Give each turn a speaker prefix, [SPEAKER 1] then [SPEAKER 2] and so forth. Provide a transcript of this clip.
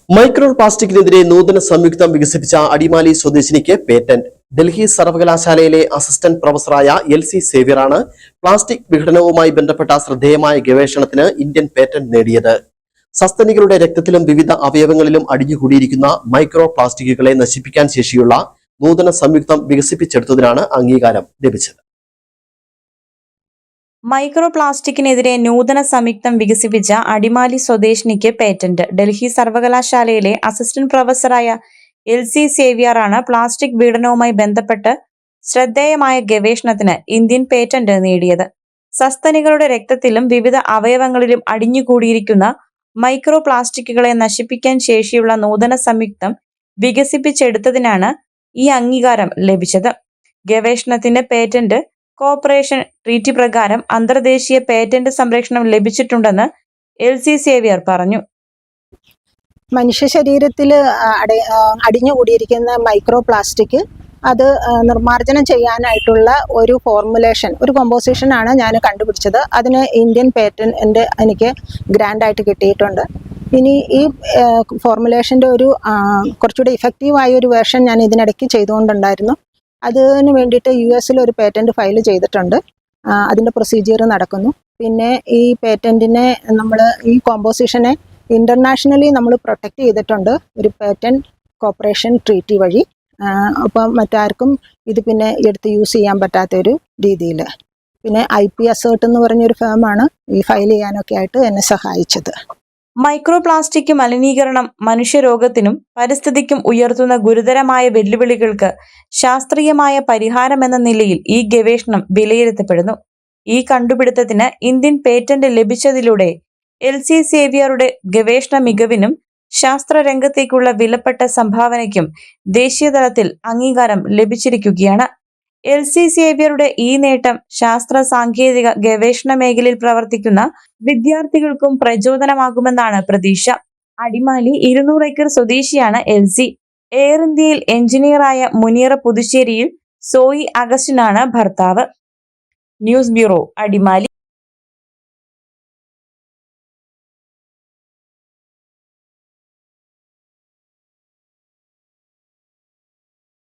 [SPEAKER 1] Micro പ്ലാസ്റ്റിക്കിനെതിരെ നൂതന സംയുക്തം വികസിപ്പിച്ച അടിമാലി സ്വദേശിനിക്ക് പേറ്റന്റ്. ഡൽഹി സർവകലാശാലയിലെ അസിസ്റ്റന്റ് പ്രൊഫസറായ LC സേവ്യറാണ് പ്ലാസ്റ്റിക് വിഘടനവുമായി ബന്ധപ്പെട്ട ശ്രദ്ധേയമായ ഗവേഷണത്തിന് ഇന്ത്യൻ പേറ്റന്റ് നേടിയത്. സസ്തനികളുടെ രക്തത്തിലും വിവിധ അവയവങ്ങളിലും അടിഞ്ഞുകൂടിയിരിക്കുന്ന മൈക്രോ പ്ലാസ്റ്റിക്കുകളെ നശിപ്പിക്കാൻ ശേഷിയുള്ള നൂതന സംയുക്തം വികസിപ്പിച്ചെടുത്തതിനാണ് അംഗീകാരം ലഭിച്ചത്.
[SPEAKER 2] മൈക്രോ പ്ലാസ്റ്റിക്കിനെതിരെ നൂതന സംയുക്തം വികസിപ്പിച്ച അടിമാലി സ്വദേശിനിക്ക് പേറ്റന്റ്. ഡൽഹി സർവകലാശാലയിലെ അസിസ്റ്റന്റ് പ്രൊഫസറായ LC സേവ്യറാണ് പ്ലാസ്റ്റിക് പീഡനവുമായി ബന്ധപ്പെട്ട് ശ്രദ്ധേയമായ ഗവേഷണത്തിന് ഇന്ത്യൻ പേറ്റന്റ് നേടിയത്. സസ്തനികളുടെ രക്തത്തിലും വിവിധ അവയവങ്ങളിലും അടിഞ്ഞുകൂടിയിരിക്കുന്ന മൈക്രോ പ്ലാസ്റ്റിക്കുകളെ നശിപ്പിക്കാൻ ശേഷിയുള്ള നൂതന സംയുക്തം വികസിപ്പിച്ചെടുത്തതിനാണ് ഈ അംഗീകാരം ലഭിച്ചത്. ഗവേഷണത്തിന്റെ പേറ്റന്റ് കോർപ്പറേഷൻ ട്രീറ്റി പ്രകാരം അന്തർദേശീയ പേറ്റന്റ് സംരക്ഷണം ലഭിച്ചിട്ടുണ്ടെന്ന് LC സേവ്യർ പറഞ്ഞു.
[SPEAKER 3] മനുഷ്യ ശരീരത്തിൽ അടിഞ്ഞുകൂടിയിരിക്കുന്ന മൈക്രോ പ്ലാസ്റ്റിക് അത് നിർമ്മാർജ്ജനം ചെയ്യാനായിട്ടുള്ള ഒരു ഫോർമുലേഷൻ, ഒരു കോമ്പോസിഷനാണ് ഞാൻ കണ്ടുപിടിച്ചത്. അതിന് ഇന്ത്യൻ പേറ്റന്റ് എനിക്ക് ഗ്രാൻഡായിട്ട് കിട്ടിയിട്ടുണ്ട്. ഇനി ഈ ഫോർമുലേഷൻ്റെ ഒരു കുറച്ചുകൂടി ഇഫക്റ്റീവായ ഒരു വേർഷൻ ഞാൻ ഇതിനിടയ്ക്ക് ചെയ്തുകൊണ്ടുണ്ടായിരുന്നു. അതിന് വേണ്ടിയിട്ട് US ഒരു പേറ്റന്റ് ഫയൽ ചെയ്തിട്ടുണ്ട്. അതിൻ്റെ പ്രൊസീജിയർ നടക്കുന്നു. പിന്നെ ഈ പേറ്റന്റിനെ നമ്മൾ ഈ കോമ്പോസിഷനെ ഇൻ്റർനാഷണലി നമ്മൾ പ്രൊട്ടക്റ്റ് ചെയ്തിട്ടുണ്ട് ഒരു പേറ്റന്റ് കോർപ്പറേഷൻ ട്രീറ്റി വഴി. അപ്പം മറ്റാർക്കും ഇത് പിന്നെ എടുത്ത് യൂസ് ചെയ്യാൻ പറ്റാത്തൊരു രീതിയിൽ. പിന്നെ IP അസേർട്ട് എന്ന് പറഞ്ഞൊരു ഫേമാണ് ഈ ഫയൽ ചെയ്യാനൊക്കെ ആയിട്ട് എന്നെ സഹായിച്ചത്.
[SPEAKER 2] മൈക്രോ പ്ലാസ്റ്റിക് മലിനീകരണം മനുഷ്യരോഗത്തിനും പരിസ്ഥിതിക്കും ഉയർത്തുന്ന ഗുരുതരമായ വെല്ലുവിളികൾക്ക് ശാസ്ത്രീയമായ പരിഹാരമെന്ന നിലയിൽ ഈ ഗവേഷണം വിലയിരുത്തപ്പെടുന്നു. ഈ കണ്ടുപിടുത്തത്തിന് ഇന്ത്യൻ പേറ്റന്റ് ലഭിച്ചതിലൂടെ LC സേവ്യറുടെ ഗവേഷണ മികവിനും ശാസ്ത്രരംഗത്തേക്കുള്ള വിലപ്പെട്ട സംഭാവനയ്ക്കും ദേശീയതലത്തിൽ അംഗീകാരം ലഭിച്ചിരിക്കുകയാണ്. LC സേവ്യറുടെ ഈ നേട്ടം ശാസ്ത്ര സാങ്കേതിക ഗവേഷണ മേഖലയിൽ പ്രവർത്തിക്കുന്ന വിദ്യാർത്ഥികൾക്കും പ്രചോദനമാകുമെന്നാണ് പ്രതീക്ഷ. അടിമാലി 200 ഏക്കർ സ്വദേശിയാണ് LC. എയർ ഇന്ത്യയിൽ എഞ്ചിനീയറായ മുനീറ പുതുശ്ശേരിയിൽ സോയി അഗസ്റ്റിനാണ് ഭർത്താവ്. News bureau, Adimali.